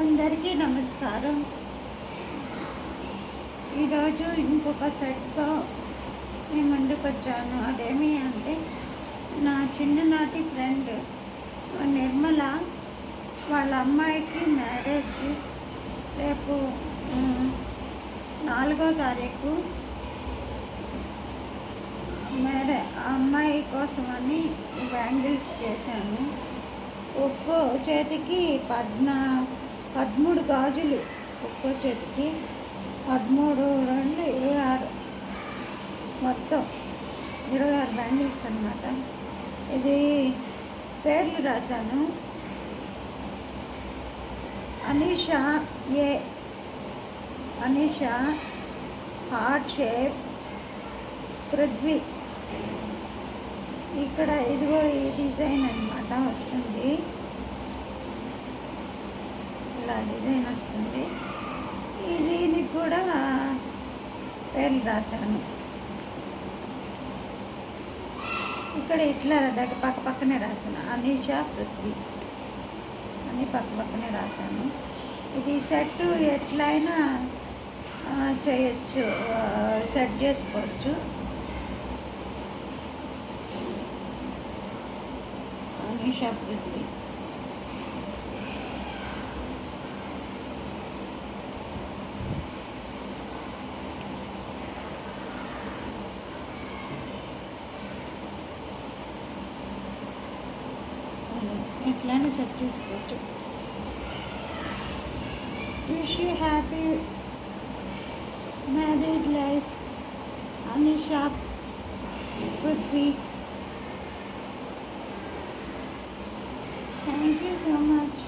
అందరికీ నమస్కారం. ఈరోజు ఇంకొక సెట్‌తో మీ ముందుకొచ్చాను. అదేమి అంటే, నా చిన్ననాటి ఫ్రెండ్ నిర్మల వాళ్ళ అమ్మాయికి మ్యారేజ్ రేపు 4వ తారీఖు. ఆ అమ్మాయి కోసమని బ్యాంగిల్స్ చేశాను. ఒక్కో చేతికి 13 గాజులు, ఒక్కో చేతికి 13, 2, 26, మొత్తం 26 బ్యాంగిల్స్ అన్నమాట. ఇది పేర్లు రాశాను. అనీషా ఏ, అనీషా హార్ట్ షేప్, పృథ్వీ. ఇక్కడ ఇదిగో ఈ డిజైన్ అన్నమాట వస్తుంది, ఇలా డిజైన్ వస్తుంది. దీనికి కూడా పేర్లు రాశాను. ఇక్కడ ఇట్లా పక్కనే రాశాను, అనీషా పృథ్వీ అని పక్కనే రాశాను. ఇది సెట్ ఎట్లయినా చేయొచ్చు, సెట్ చేసుకోవచ్చు. అనీషా పృథ్వీ. ఎట్లయినా సెట్ చేసుకోవచ్చు. Wish you happy married life, Anisha Prithvi. Thank you so much.